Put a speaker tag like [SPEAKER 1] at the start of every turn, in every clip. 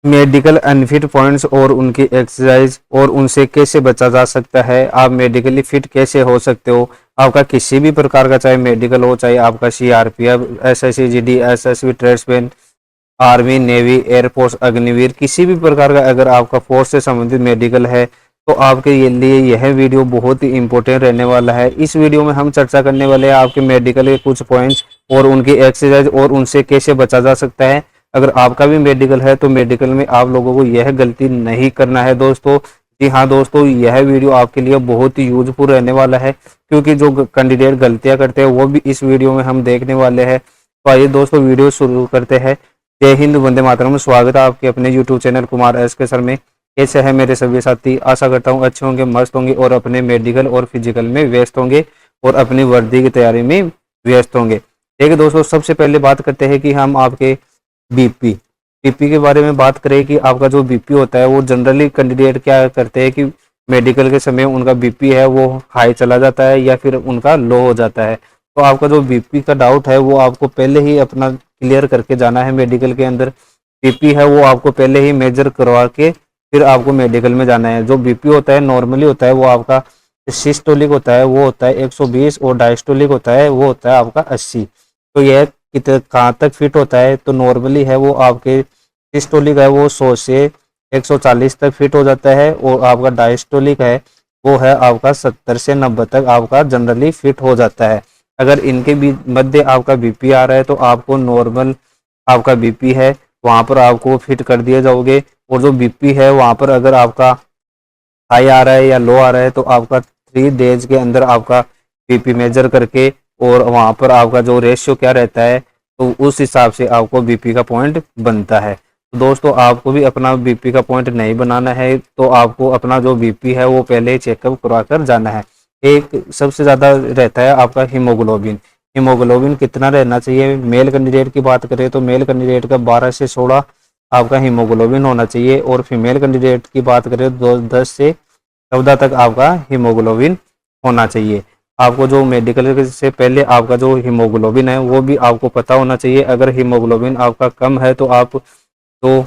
[SPEAKER 1] Medical unfit points और उनकी exercise और उनसे कैसे बचा जा सकता है, आप मेडिकली फिट कैसे हो सकते हो। आपका किसी भी प्रकार का चाहे मेडिकल हो, चाहे आपका CRPF, SSC GD, SSB, tradesman, army, navy, air force, Agniveer, किसी भी प्रकार का अगर आपका फोर्स से संबंधित मेडिकल है तो आपके लिए यह वीडियो बहुत ही इंपॉर्टेंट रहने वाला है। इस वीडियो में हम चर्चा करने वाले हैं आपके मेडिकल के कुछ पॉइंट्स और उनकी एक्सरसाइज और उनसे कैसे बचा जा सकता है। अगर आपका भी मेडिकल है तो मेडिकल में आप लोगों को यह गलती नहीं करना है दोस्तों। जी हाँ दोस्तों, यह वीडियो आपके लिए बहुत ही यूजफुल रहने वाला है, क्योंकि जो कैंडिडेट गलतियां करते हैं वो भी इस वीडियो में हम देखने वाले हैं। तो आइए दोस्तों वीडियो शुरू करते हैं। जय हिंद, वंदे मातरम में स्वागत है आपके अपने यूट्यूब चैनल कुमार एस के सर में। कैसे है मेरे सभी साथी, आशा करता हूँ अच्छे होंगे, मस्त होंगे और अपने मेडिकल और फिजिकल में व्यस्त होंगे और अपनी वर्दी की तैयारी में व्यस्त होंगे। देखिए दोस्तों, सबसे पहले बात करते हैं कि हम आपके बीपी के बारे में बात करें कि आपका जो बीपी होता है वो जनरली कैंडिडेट क्या करते हैं कि मेडिकल के समय उनका बीपी है वो हाई चला जाता है या फिर उनका लो हो जाता है। तो आपका जो बीपी का डाउट है वो आपको पहले ही अपना क्लियर करके जाना है। मेडिकल के अंदर बीपी है वो आपको पहले ही मेजर करवा के फिर आपको मेडिकल में जाना है। जो बीपी होता है नॉर्मली होता है वो आपका सिस्टोलिक होता है वो होता है 120 और डायस्टोलिक होता है वो होता है आपका 80। तो यह कहाँ तक फिट होता है, तो नॉर्मली है वो आपके सिस्टोलिक है वो 100 से 140 तक फिट हो जाता है और आपका डायस्टोलिक है वो है आपका 70 से 90 तक आपका जनरली फिट हो जाता है। अगर इनके मध्य आपका बीपी आ रहा है तो आपको नॉर्मल आपका बीपी है वहाँ पर आपको फिट कर दिए जाओगे। और जो बीपी है वहाँ पर अगर आपका हाई आ रहा है या लो आ रहा है तो आपका 3 डेज के अंदर आपका बीपी मेजर करके और वहाँ पर आपका जो रेशियो क्या रहता है तो उस हिसाब से आपको बीपी का पॉइंट बनता है। तो दोस्तों आपको भी अपना बीपी का पॉइंट नहीं बनाना है तो आपको अपना जो बीपी है वो पहले ही चेकअप करवा कर जाना है। एक सबसे ज़्यादा रहता है आपका हीमोग्लोबिन। हीमोग्लोबिन कितना रहना चाहिए, मेल कैंडिडेट की बात करें तो मेल कैंडिडेट का 12 से 16 आपका हीमोग्लोबिन होना चाहिए और फीमेल कैंडिडेट की बात करें तो 10 से 14 तक आपका हीमोग्लोबिन होना चाहिए। आपको जो मेडिकल से पहले आपका जो हीमोग्लोबिन है वो भी आपको पता होना चाहिए। अगर हीमोग्लोबिन आपका कम है तो आप तो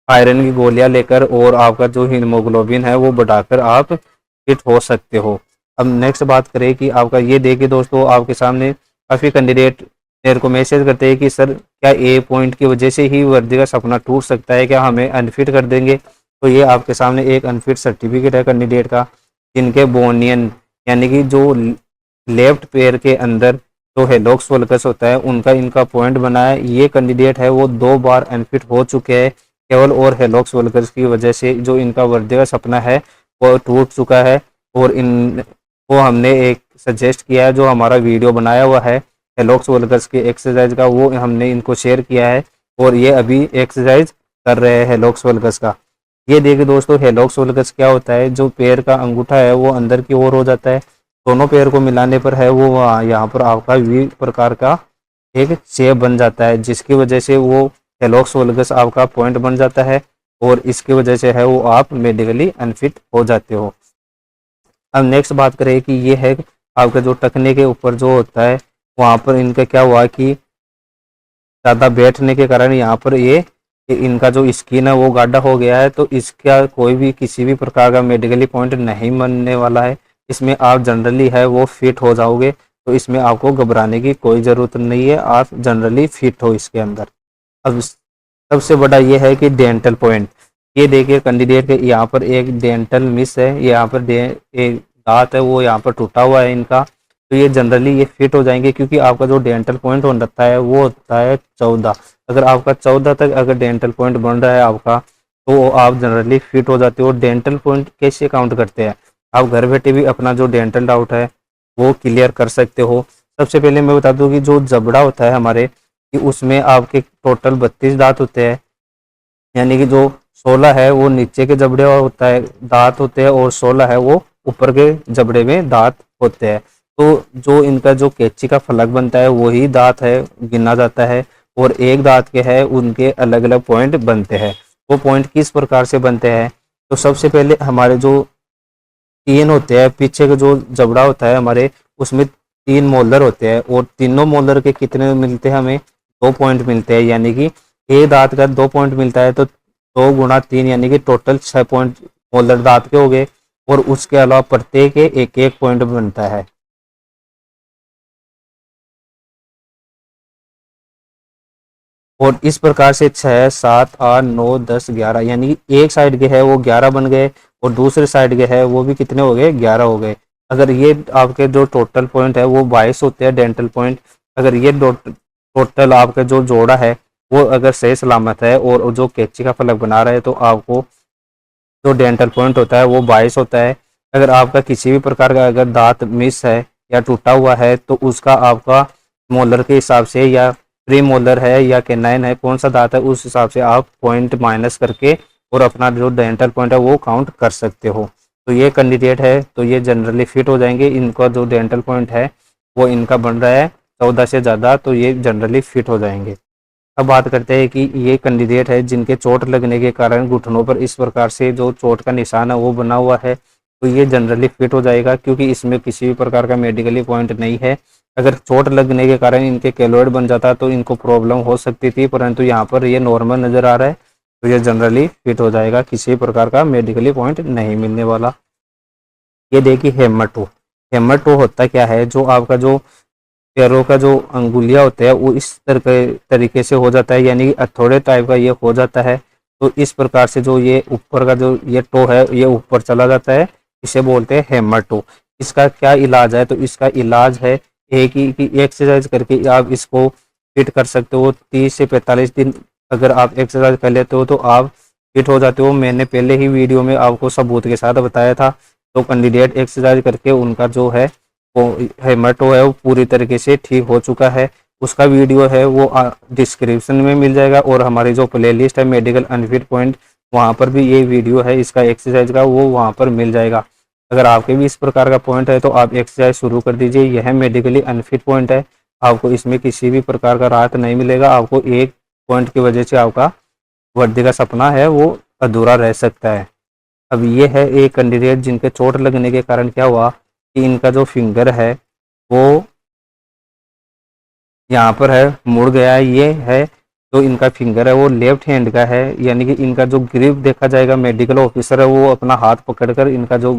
[SPEAKER 1] आयरन की गोलियां लेकर और आपका जो हीमोग्लोबिन है वो बढ़ाकर आप फिट हो सकते हो। अब नेक्स्ट बात करें कि आपका ये देखिए दोस्तों, आपके सामने काफ़ी कैंडिडेट मेरे को मैसेज करते हैं कि सर क्या ए पॉइंट की वजह से ही वर्दी का सपना टूट सकता है, क्या हमें अनफिट कर देंगे। तो ये आपके सामने एक अनफिट सर्टिफिकेट है कैंडिडेट का, जिनके बोनियन यानी कि जो लेफ्ट पैर के अंदर जो हेलोक्स वोल्कस होता है उनका इनका पॉइंट बना है। ये कैंडिडेट है वो 2 बार अनफिट हो चुके हैं केवल और हेलोक्स वोल्कस की वजह से जो इनका वर्दी का सपना है वो टूट चुका है। और इन वो हमने एक सजेस्ट किया है, जो हमारा वीडियो बनाया हुआ है हेलोक्स वोल्कस के एक्सरसाइज का वो हमने इनको शेयर किया है और ये अभी एक्सरसाइज कर रहे हैं हेलोक्स वोल्कस का। ये देखिए दोस्तों, हेलोक्स वोल्कस क्या होता है, जो पैर का अंगूठा है वो अंदर की ओर हो जाता है, दोनों पैर को मिलाने पर है वो यहाँ पर आपका वी प्रकार का एक शेप बन जाता है, जिसकी वजह से वो हेलोक्स वोल्कस आपका पॉइंट बन जाता है और इसकी वजह से है वो आप मेडिकली अनफिट हो जाते हो। अब नेक्स्ट बात करें कि ये है आपका जो टखने के ऊपर जो होता है वहाँ पर इनका क्या हुआ कि ज़्यादा बैठने के कारण यहाँ पर ये इनका जो स्किन है वो गाढ़ा हो गया है। तो इसका कोई भी किसी भी प्रकार का मेडिकली पॉइंट नहीं बनने वाला है, इसमें आप जनरली है वो फिट हो जाओगे। तो इसमें आपको घबराने की कोई ज़रूरत नहीं है, आप जनरली फिट हो इसके अंदर। अब सबसे बड़ा ये है कि डेंटल पॉइंट। ये देखिए कैंडिडेट के यहाँ पर एक डेंटल मिस है, यहाँ पर एक दांत है वो यहाँ पर टूटा हुआ है इनका। तो ये जनरली ये फिट हो जाएंगे क्योंकि आपका जो डेंटल पॉइंट होता है वो होता है 14। अगर आपका 14 तक अगर डेंटल पॉइंट बन रहा है आपका तो आप जनरली फिट हो जाते हो। डेंटल पॉइंट कैसे काउंट करते हैं, आप घर बैठे भी अपना जो डेंटल डाउट है वो क्लियर कर सकते हो। सबसे पहले मैं बता दूं कि जो जबड़ा होता है हमारे कि उसमें आपके टोटल 32 दांत होते हैं, यानी कि जो 16 है वो नीचे के जबड़े होता है दांत होते हैं और 16 है वो ऊपर के जबड़े में दांत होते हैं। तो जो इनका जो कैंची का फलक बनता है वही दांत है गिना जाता है और एक दांत के है उनके अलग अलग पॉइंट बनते हैं। वो पॉइंट किस प्रकार से बनते हैं, तो सबसे पहले हमारे जो 3 होते हैं पीछे का जो जबड़ा होता है हमारे उसमें 3 मोलर होते हैं और तीनों मोलर के कितने मिलते हैं, हमें 2 पॉइंट मिलते हैं। यानी कि एक दांत का 2 पॉइंट मिलता है तो 2 × 3 यानी कि टोटल 6 पॉइंट मोलर दांत के हो गए, और उसके अलावा प्रत्येक के एक एक पॉइंट बनता है। और इस प्रकार से 6, 7, 8, 9, 10, 11 यानी कि एक साइड के है वो 11 बन गए, और दूसरे साइड के है वो भी कितने हो गए, 11 हो गए। अगर ये आपके जो टोटल पॉइंट है वो 22 होते हैं डेंटल पॉइंट। अगर ये टोटल आपका जो जोड़ा है वो अगर सही सलामत है और जो कैंची का फलक बना रहा है, तो आपको जो डेंटल पॉइंट होता है वो 22 होता है। अगर आपका किसी भी प्रकार का अगर दांत मिस है या टूटा हुआ है, तो उसका आपका मोलर के हिसाब से, या प्री मोलर है या कैनाइन है, कौन सा दांत है, उस हिसाब से आप पॉइंट माइनस करके और अपना जो डेंटल पॉइंट है वो काउंट कर सकते हो। तो ये कैंडिडेट है तो ये जनरली फिट हो जाएंगे। इनका जो डेंटल पॉइंट है वो इनका बन रहा है 14 से ज़्यादा, तो ये जनरली फिट हो जाएंगे। अब बात करते हैं कि ये कैंडिडेट है जिनके चोट लगने के कारण घुटनों पर इस प्रकार से जो चोट का निशान है वो बना हुआ है, तो ये जनरली फिट हो जाएगा, क्योंकि इसमें किसी भी प्रकार का मेडिकली पॉइंट नहीं है। अगर चोट लगने के कारण इनके केलोइड बन जाता तो इनको प्रॉब्लम हो सकती थी, परंतु यहाँ पर ये नॉर्मल नज़र आ रहा है, तो ये जनरली फिट हो जाएगा, किसी प्रकार का मेडिकली पॉइंट नहीं मिलने वाला। ये देखिए हेमर टू। हेमर टू होता क्या है, जो आपका जो पैरों का जो अंगुलियां होते हैं वो इस तरीके से हो जाता है, यानी कि हथौड़े टाइप का ये हो जाता है। तो इस प्रकार से जो ये ऊपर का जो ये टो है ये ऊपर चला जाता है, इसे बोलते हैं हैमर टो। इसका क्या इलाज है, तो इसका इलाज है एक ही कि एक्सरसाइज करके आप इसको फिट कर सकते हो। 30 से 45 दिन अगर आप एक्सरसाइज कर लेते हो तो आप फिट हो जाते हो। मैंने पहले ही वीडियो में आपको सबूत के साथ बताया था। तो कैंडिडेट एक्सरसाइज करके उनका जो है वो हेमटो है वो पूरी तरीके से ठीक हो चुका है। उसका वीडियो है वो डिस्क्रिप्शन में मिल जाएगा, और हमारी जो प्लेलिस्ट है मेडिकल अनफिट पॉइंट, वहाँ पर भी ये वीडियो है इसका एक्सरसाइज का, वो वहाँ पर मिल जाएगा। अगर आपके भी इस प्रकार का पॉइंट है तो आप एक्सरसाइज शुरू कर दीजिए। यह मेडिकली अनफिट पॉइंट है, आपको इसमें किसी भी प्रकार का राहत नहीं मिलेगा। आपको एक पॉइंट की वजह से आपका वर्दी का सपना है वो अधूरा रह सकता है। अब ये है एक कैंडिडेट जिनके चोट लगने के कारण क्या हुआ कि इनका जो फिंगर है वो यहाँ पर है मुड़ गया है। ये है जो इनका फिंगर है वो लेफ्ट हैंड का है, यानी कि इनका जो ग्रिप देखा जाएगा, मेडिकल ऑफिसर है वो अपना हाथ पकड़कर इनका जो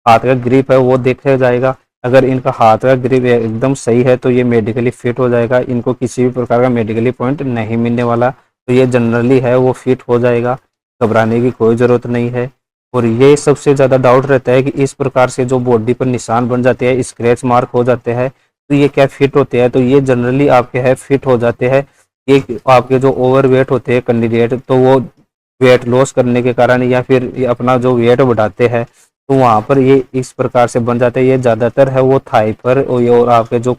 [SPEAKER 1] हाथ का ग्रिप है वो देखा जाएगा। अगर इनका हाथ का ग्रिप एकदम सही है तो ये मेडिकली फिट हो जाएगा, इनको किसी भी प्रकार का मेडिकली पॉइंट नहीं मिलने वाला, तो ये जनरली है वो फिट हो जाएगा, घबराने की कोई ज़रूरत नहीं है। और ये सबसे ज़्यादा डाउट रहता है कि इस प्रकार से जो बॉडी पर निशान बन जाते हैं, स्क्रैच मार्क हो जाते हैं, तो ये क्या फिट होते हैं, तो ये जनरली आपके है फिट हो जाते हैं। ये आपके जो ओवर वेट होते हैं कैंडिडेट, तो वो वेट लॉस करने के कारण या फिर ये अपना जो वेट बढ़ाते हैं, तो वहाँ पर ये इस प्रकार से बन जाते हैं। ये ज़्यादातर है वो थाई पर और आपके जो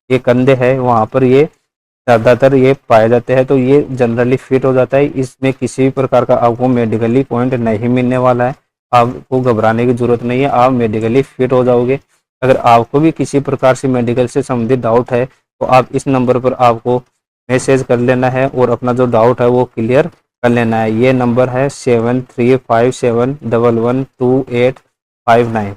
[SPEAKER 1] ये कंधे हैं वहाँ पर ये ज़्यादातर ये पाए जाते हैं, तो ये जनरली फिट हो जाता है। इसमें किसी भी प्रकार का आपको मेडिकली पॉइंट नहीं मिलने वाला है, आपको घबराने की जरूरत नहीं है, आप मेडिकली फिट हो जाओगे। अगर आपको भी किसी प्रकार से मेडिकल से संबंधित डाउट है तो आप इस नंबर पर आपको मैसेज कर लेना है और अपना जो डाउट है वो क्लियर कर लेना है। ये नंबर है 7357112859,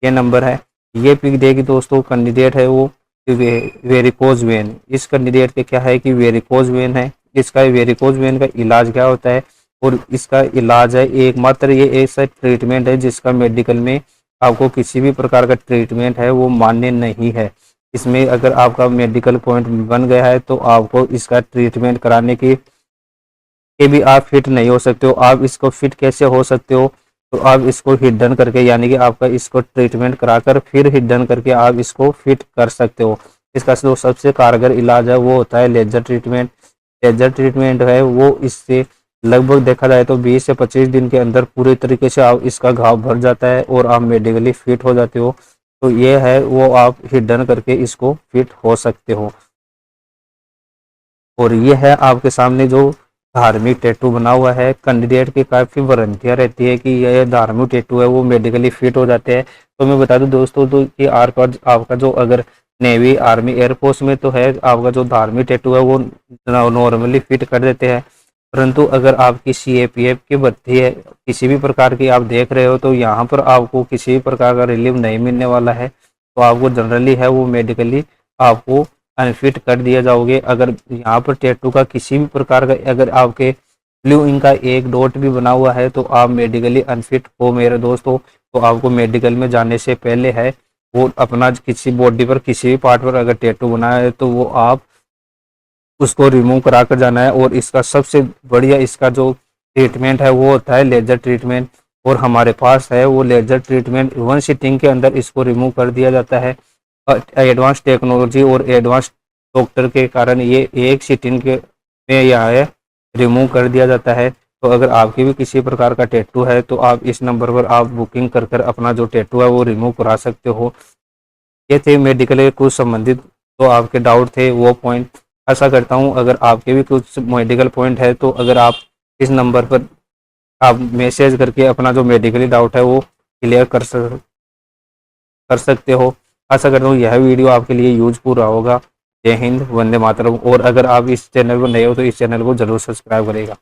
[SPEAKER 1] ये नंबर है। ये पिक देगी दोस्तों, कैंडिडेट है वो वेरिकोज वेन। इस कैंडिडेट के क्या है कि वेरिकोज वेन है। इसका वेरिकोज वेन का इलाज क्या होता है, और इसका इलाज है एकमात्र ये ऐसा ट्रीटमेंट है जिसका मेडिकल में आपको किसी भी प्रकार का ट्रीटमेंट है वो मान्य नहीं है। इसमें अगर आपका मेडिकल पॉइंट बन गया है तो आपको इसका ट्रीटमेंट कराने की के भी आप फिट नहीं हो सकते हो। आप इसको फिट कैसे हो सकते हो, तो आप इसको हिडन करके, यानी कि आपका इसको ट्रीटमेंट कराकर फिर हिडन करके आप इसको फिट कर सकते हो। इसका जो सबसे कारगर इलाज है वो होता है लेजर ट्रीटमेंट। लेजर ट्रीटमेंट है वो इससे लगभग देखा जाए तो 20 से 25 दिन के अंदर पूरी तरीके से आप इसका घाव भर जाता है और आप मेडिकली फिट हो जाते हो। तो ये है वो आप हिडन करके इसको फिट हो सकते हो। और ये है आपके सामने जो धार्मिक टैटू बना हुआ है। कैंडिडेट की काफ़ी वारंटियाँ रहती है कि ये धार्मिक टैटू है वो मेडिकली फिट हो जाते हैं। तो मैं बता दूं दोस्तों तो कि आपका जो अगर नेवी आर्मी एयरफोर्स में तो है आपका जो धार्मिक टैटू है वो नॉर्मली फिट कर देते हैं, परंतु अगर आपकी CAPF की भर्ती है किसी भी प्रकार की आप देख रहे हो तो यहाँ पर आपको किसी भी प्रकार का रिलीफ नहीं मिलने वाला है। तो आपको जनरली है वो मेडिकली आपको अनफिट कर दिया जाओगे। अगर यहाँ पर टैटू का किसी भी प्रकार का अगर आपके ब्लू इनका एक डॉट भी बना हुआ है तो आप मेडिकली अनफिट हो मेरे दोस्तों। तो आपको मेडिकल में जाने से पहले है वो अपना किसी बॉडी पर किसी भी पार्ट पर अगर टैटू बनाया है तो वो आप उसको रिमूव करा कर जाना है। और इसका सबसे बढ़िया इसका जो ट्रीटमेंट है वो होता है लेजर ट्रीटमेंट। और हमारे पास है वो लेजर ट्रीटमेंट 1 सिटिंग के अंदर इसको रिमूव कर दिया जाता है। एडवांस टेक्नोलॉजी और एडवांस डॉक्टर के कारण ये एक सिटिंग के में यह है रिमूव कर दिया जाता है। तो अगर आपके भी किसी प्रकार का टैटू है तो आप इस नंबर पर आप बुकिंग कर कर अपना जो टैटू है वो रिमूव करा सकते हो। ये थे मेडिकल के कुछ संबंधित तो आपके डाउट थे वो पॉइंट। आशा करता हूँ अगर आपके भी कुछ मेडिकल पॉइंट है तो अगर आप इस नंबर पर आप मैसेज करके अपना जो मेडिकली डाउट है वो क्लियर कर सकते हो। आशा करता हूँ यह वीडियो आपके लिए यूजफुल रहा होगा। जय हिंद, वंदे मातरम। और अगर आप इस चैनल पर नए हो तो इस चैनल को जरूर सब्सक्राइब करेगा।